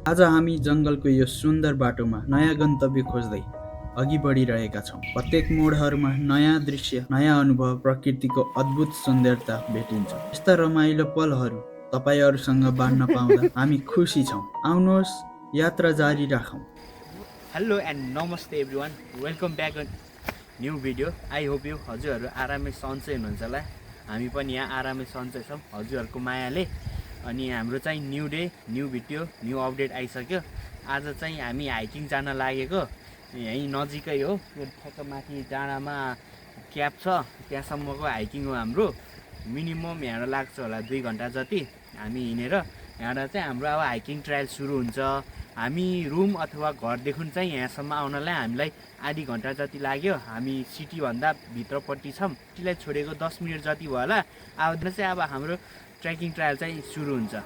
आज हामी जङ्गलको यो सुन्दर बाटोमा नयाँ गन्तव्य खोज्दै अघि बढिरहेका छौँ। प्रत्येक मोडहरूमा नयाँ दृश्य, नयाँ अनुभव, प्रकृतिको अद्भुत सुन्दरता भेटिन्छ। यस्ता रमाइलो पलहरू तपाईँहरूसँग बाँड्न पाउँदा हामी खुसी छौँ। आउनुहोस्, यात्रा जारी राखौँ। हेलो एन्ड नमस्ते everyone, welcome back on new video. I hope you हजुरहरू आरामै सन्चै हुनुहुन्छ होला। हामी पनि यहाँ आरामै सन्चै छौँ हजुरहरूको मायाले। अनि हाम्रो चाहिँ new day, new video, new update आइसक्यो। आज चाहिँ हामी हाइकिङ जान लागेको। यहीँ नजिकै हो, यो ठ्याक्क माथि डाँडामा क्याब छ, त्यहाँसम्मको हाइकिङ हो हाम्रो। मिनिमम यहाँबाट लाग्छ होला 2 घन्टा जति हामी हिँडेर। यहाँबाट चाहिँ हाम्रो अब हाइकिङ ट्रायल सुरु हुन्छ। हामी रुम अथवा घरदेखि चाहिँ यहाँसम्म आउनलाई हामीलाई आधी घन्टा जति लाग्यो। हामी सिटीभन्दा भित्रपट्टि छौँ। सिटीलाई छोडेको 10 मिनट जति भयो होला। अब चाहिँ अब हाम्रो ट्रेकिङ ट्रायल चाहिँ सुरु हुन्छ।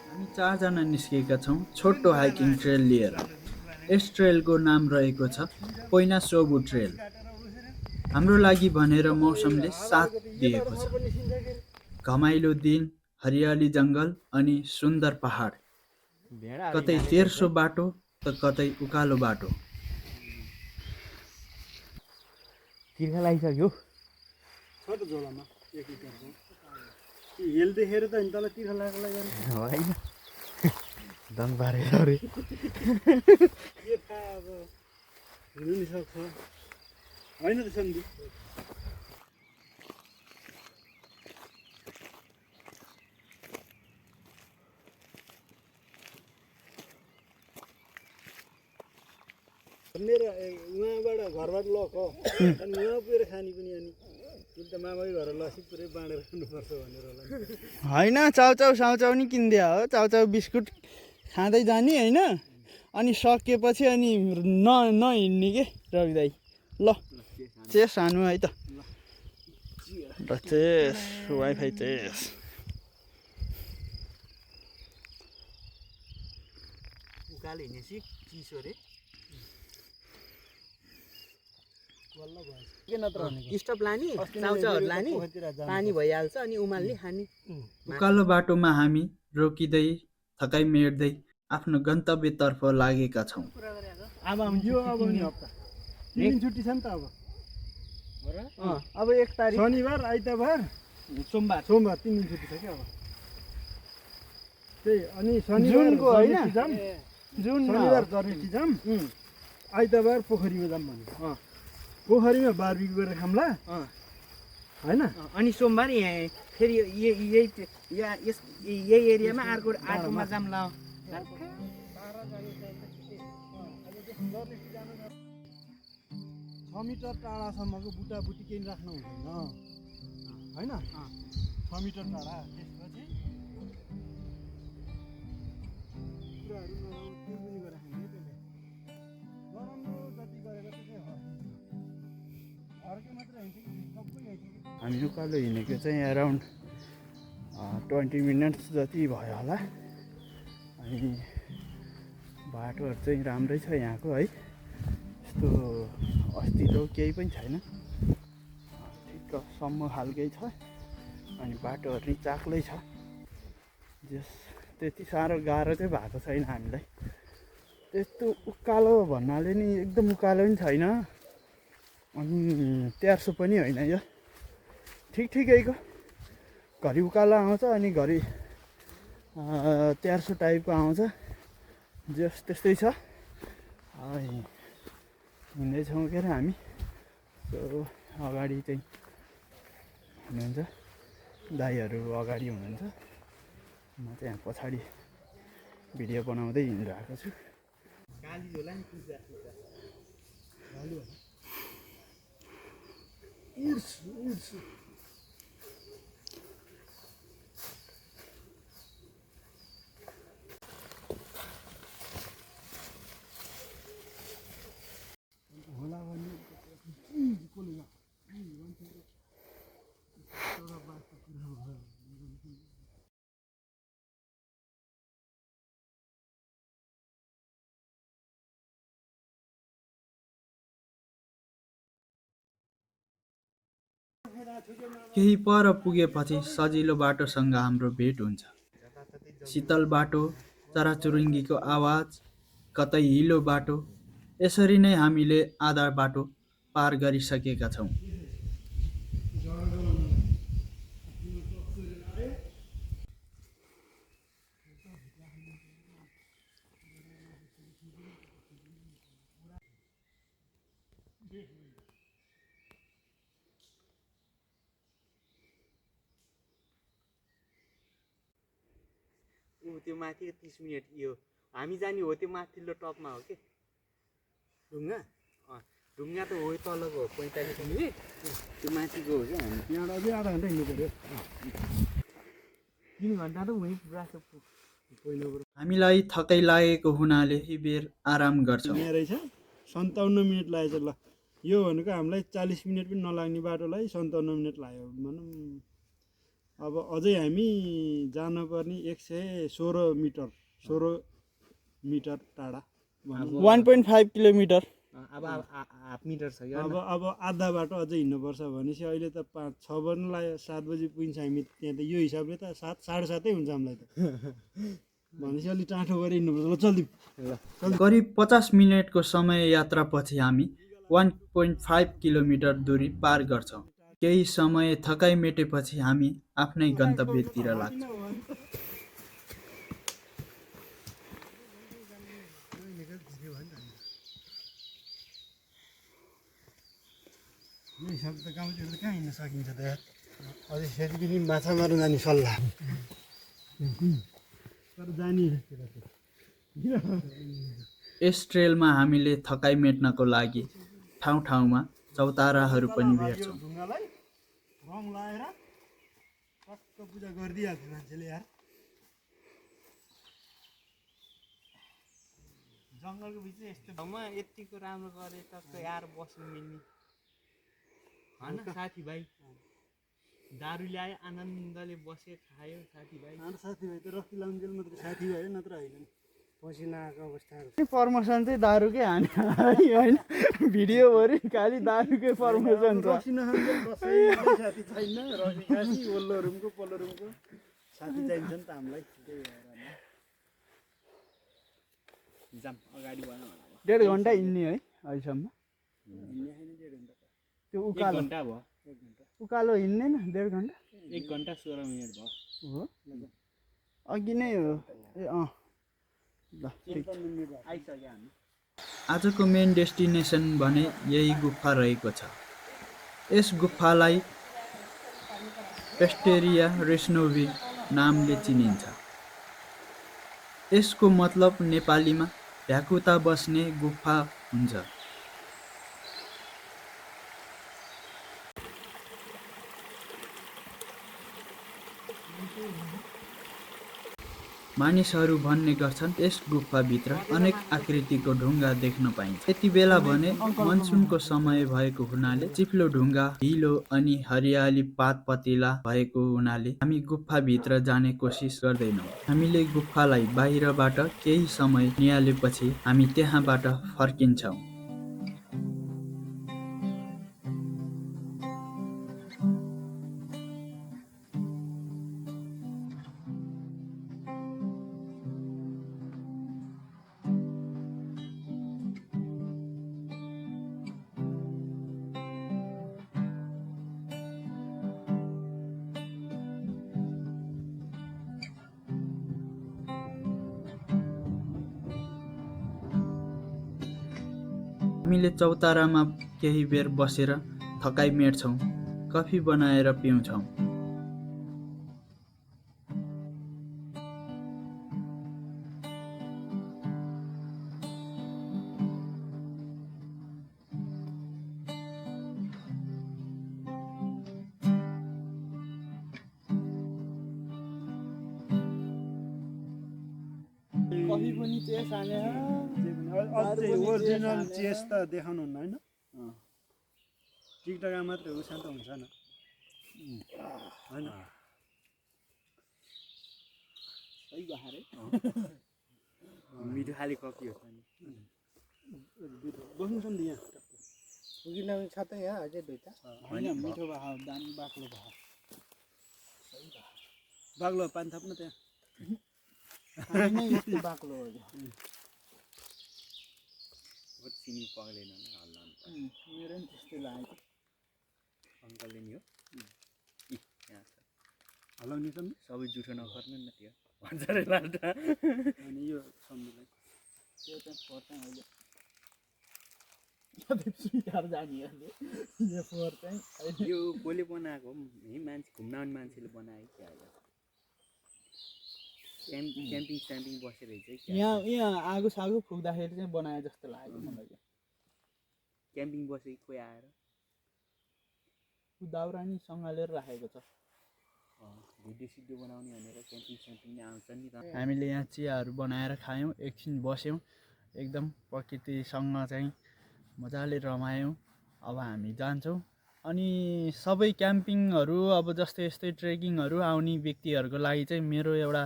हामी 4 जना निस्केका छौँ छोटो हाइकिङ ट्रेल लिएर। यस ट्रेलको नाम रहेको छ पोइना सोबु ट्रेल। हाम्रो लागि भनेर मौसमले साथ दिएको छ। घमाइलो दिन, हरियाली जङ्गल अनि सुन्दर पहाड। कतै तेर्सो बाटो त कतै उकालो बाटो। तिर्खा लागिसक्यो छ त झोलामा 1 लिटरको। हेल देखेर त नि तल तिर्खा लाग्ला होइन दङ पारेर अरे के थाहा अब हुनु नि सक्छ होइन त सन्धि। मेरो उहाँबाट घरबाट लक हो अनि उहाँ पुगेर खाने पनि। अनि त मामाकै घर लसी पुरै बाँडेर खानुपर्छ भनेर होला। होइन, चाउचाउ साउचाउ नि किनिदिया हो। चाउचाउ बिस्कुट खाँदै जाने होइन। अनि सकेपछि अनि नहिँड्ने के रवि दाई। ल चेस हानु है त। ल चेस, वाइफाई चेस। उकालो हिँडेपछि चिसो रे। स्टप लाने, चाउचाउहरू लाने, पानी भइहाल्छ अनि उमाल्ने खाने। उकालो बाटोमा हामी रोकिँदै थकाइ मेट्दै आफ्नो गन्तव्यतर्फ लागेका छौँ। अब यो अब नि हप्ता 3 दिन छुट्टी छ नि त अब। अब 1 तारिक शनिबार, आइतबार, सोमबार 3 दिन छुट्टी छ क्या अब। त्यही अनि जुनको होइन? शनिबार जर्नेटी जाम, आइतबार पोखरीमा जाम भने। पोखरीमा बारबिक्यु गरेर खाम्ला होइन। अनि सोमबार यहाँ फेरि यही एरियामा अर्कोमा जाम ल। 6 मिटर टाढासम्मको बुटाबुटी केही राख्नु हुँदैन होइन। 6 मिटर टाढा। त्यसपछि कुराहरू त्यो पनि गरेर खाने त्यसले नराम्रो जति गरेर त्यसै हर्के मात्रै हिँड्छ कि सबै हिँड्छ। हामी उकालो हिँडेको चाहिँ एराउन्ड 20 मिनट्स जति भयो होला। अनि बाटोहरू चाहिँ राम्रै छ यहाँको है। यस्तो अस्तित्व केही पनि छैन, ठिक्कसम्म खालकै छ। अनि बाटोहरू नि चाक्लै छ। जस त्यति साह्रो गाह्रो चाहिँ भएको छैन हामीलाई। त्यस्तो उकालो भन्नाले नि एकदम उकालो पनि छैन अनि तेर्सो पनि होइन। यो ठिकैको, घरि उकालो आउँछ अनि घरि तेर्सो टाइपको आउँछ। जस त्यस्तै छ। हिँड्दैछौँ के अरे हामी। अगाडि चाहिँ हुनुहुन्छ दाइहरू, अगाडि हुनुहुन्छ। म चाहिँ यहाँ पछाडि भिडियो बनाउँदै हिँडिरहेको छु। काली झोला नि पुग्छ। केही पर पुगेपछि सजिलो बाटोसँग हाम्रो भेट हुन्छ। शीतल बाटो, चराचुरुङ्गीको आवाज, कतै हिलो बाटो, यसरी नै हामीले आधा बाटो पार गरिसकेका छौँ। त्यो माथि 30 मिनट यो हामी जाने हो त्यो माथिल्लो टपमा हो कि ढुङ्गा ढुङ्गा त हो तलको हो 45 मिनट त्यो माथिको हो क्या हामी यहाँबाट अझै आधा घन्टा हिँड्नु पऱ्यो 3 घन्टा त हुनै पुग्छ पहिलोबाट हामीलाई थकै लागेको हुनाले यही बेर आराम गर्छौँ। यहाँ रहेछ 57 मिनट लागेछ। ल यो भनेको हामीलाई 40 मिनट पनि नलाग्ने बाटोलाई 57 मिनट लाग्यो भनौँ। अब अझै हामी जानुपर्ने 116 मिटर टाढा भनौँ। 1.5 किलोमिटर। अब हाफ मिटर छ क्या अब आधा बाटो अझै हिँड्नुपर्छ भनेपछि अहिले त 5-6 बज्नु लाग्यो। 7 बजी पुगिन्छ हामी त्यहाँ त। यो हिसाबले त 7 साढे 7 हुन्छ हामीलाई त भनेपछि अलिक टाँठो गरेर हिँड्नुपर्छ। ल जल्दी करिब 50 मिनेटको समय यात्रापछि हामी 1.5 किलोमिटर दूरी पार गर्छौँ। केही समय थकाइ मेटेपछि हामी आफ्नै गन्तव्यतिर लाग्छौँ। यो हिसाबले त गाउँतिर त कहाँ हिँड्न सकिन्छ त यार। अझै फेरि पनि माछा मार्न जाने सल्लाह तर जाने यस ट्रेलमा हामीले थकाइ मेट्नको लागि ठाउँ ठाउँमा चौताराहरू पनि भेट्छौँ। ढुङ्गालाई रङ लाएर टक्क पूजा गरिदिइहाल्छ मान्छेले यार। जङ्गलको बिच यस्तो ठाउँमा यतिको राम्रो गरे टक्क यार बस्नु मिल्ने होइन साथीभाइ दारु ल्यायो आनन्दले बस्यो खायो साथीभाइ हाम्रो साथीभाइ त रक्ती लाउन्जेल मात्रै साथीभाइ हो नत्र होइन। पसिना आएको अवस्थाहरू प्रमोसन चाहिँ दारुकै हाने होइन भिडियोभरि खालि दारुकै प्रमोसन छ। रक्सी नखान्जेल कसैले साथी छैन। रक्सी खासी वल्लो रुमको पल्लो रुमको साथी चाहिन्छ नि त हामीलाई। त्यही भएर जाम अगाडि भन 1.5 घन्टा हिँड्ने है अहिलेसम्म। त्यो 1 उकालो घन्टा भयो उकालो हिँड्दैन 1.5 घन्टा 1 घन्टा 16 मिनट भयो हो अघि नै हो ए अँ ल ठिक छ। आइसक्यो हामी आजको मेन डेस्टिनेसन भने यही गुफा रहेको छ। यस गुफालाई पेस्टेरिया रेस्नोभी नामले चिनिन्छ। यसको मतलब नेपालीमा भ्याकुता बस्ने गुफा हुन्छ। मानिसहरू भन्ने गर्छन् यस गुफाभित्र अनेक आकृतिको ढुङ्गा देख्न पाइन्छ। यति बेला भने मनसुनको समय भएको हुनाले चिप्लो ढुङ्गा, हिलो अनि हरियाली पातपतिला भएको हुनाले हामी गुफाभित्र जाने कोसिस गर्दैनौँ। हामीले गुफालाई बाहिरबाट केही समय निहालेपछि हामी त्यहाँबाट फर्किन्छौँ। हामीले चौतारामा केही बेर बसेर थकाइ मेट्छौँ, कफी बनाएर पिउँछौँ। कफी पनि चेस हाने अझै ओरिजिनल चेस त देखाउनुहुन्न होइन। टिकटकमा मात्रै हो शान्त हुन्छ न होइन। मिठो खाले कफी हो बस्नु छ नि यहाँ होइन मिठो भयो दामी बाक्लो भयो बाक्लो पानी थप्नु त्यहाँ यस्तो बाक्लो हो चिनी पग्लेन हल्ला मेरो नि त्यस्तै लाग्यो अङ्कलले नि हो यहाँ छ हलाउने सम्झ सबै जुठो नखर्नु न त्यो भन्छ रे लाल्टा अनि यो सम्झलाई त्यो चाहिँ फोहोर चाहिँ अहिले स्विकार जाने यो फोहोर चाहिँ यो कसले बनाएको है मान्छे घुम्न आउने मान्छेले बनायो क्या क्याम्पिङ स्याम्पिङ बसेर चाहिँ यहाँ आगो सागो फुक्दाखेरि चाहिँ बनाए जस्तो लाग्यो मलाई क्याम्पिङ बसेको कोही आएर दाउरा नि सँगालेर राखेको छ भिडियो सिडियो बनाउने भनेर क्याम्पिङ स्याम्पिङ आउँछ नि त हामीले यहाँ चियाहरू बनाएर खायौँ एकछिन बस्यौँ एकदम प्रकृतिसँग चाहिँ मजाले रमायौँ अब हामी जान्छौँ अनि सबै क्याम्पिङहरू अब जस्तै यस्तै ट्रेकिङहरू आउने व्यक्तिहरूको लागि चाहिँ मेरो एउटा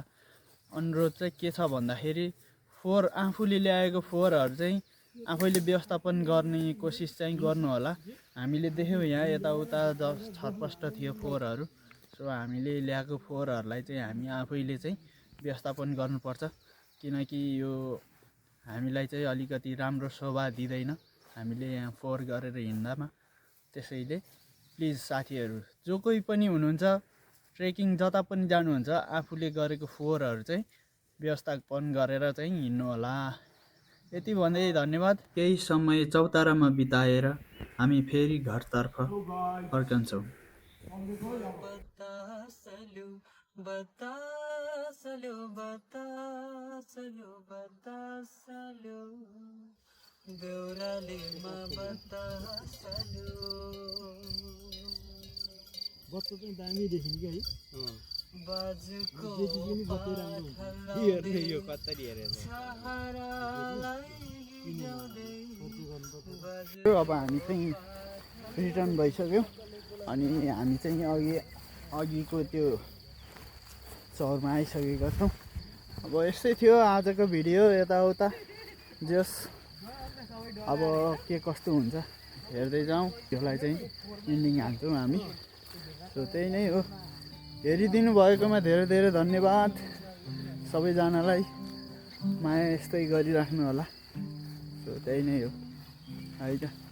अनुरोध चाहिँ के छ भन्दाखेरि फोहोर आफूले ल्याएको फोहोरहरू चाहिँ आफैले व्यवस्थापन गर्ने कोसिस चाहिँ गर्नु होला हामीले देख्यौँ यहाँ यताउता छरपष्ट थियो फोहोरहरू सो हामीले ल्याएको फोहोरहरूलाई चाहिँ हामी आफैले चाहिँ व्यवस्थापन गर्नुपर्छ किनकि यो हामीलाई चाहिँ अलिकति राम्रो शोभा दिँदैन हामीले यहाँ फोहोर गरेर हिँड्दामा त्यसैले प्लिज साथीहरू जो कोही पनि हुनुहुन्छ ट्रेकिङ जता पनि जानुहुन्छ आफूले गरेको फोहोरहरू चाहिँ व्यवस्थापन गरेर चाहिँ हिँड्नु होला यति भन्दै धन्यवाद केही समय चौतारामा बिताएर हामी फेरि घरतर्फ फर्कन्छौँ बच्चा चाहिँ दामी देखिन्छ क्या है यो कतरी हेरेर अब हामी चाहिँ रिटर्न भइसक्यौँ अनि हामी चाहिँ अघिको त्यो चौरमा आइसकेका छौँ अब यस्तै थियो आजको भिडियो यताउता जस अब के कस्तो हुन्छ हेर्दै जाउँ त्यसलाई चाहिँ इन्डिङ हाल्छौँ हामी सो त्यही नै हो हेरिदिनु भएकोमा धेरै धेरै धन्यवाद सबैजनालाई माया यस्तै गरिराख्नु होला सो त्यही नै हो है त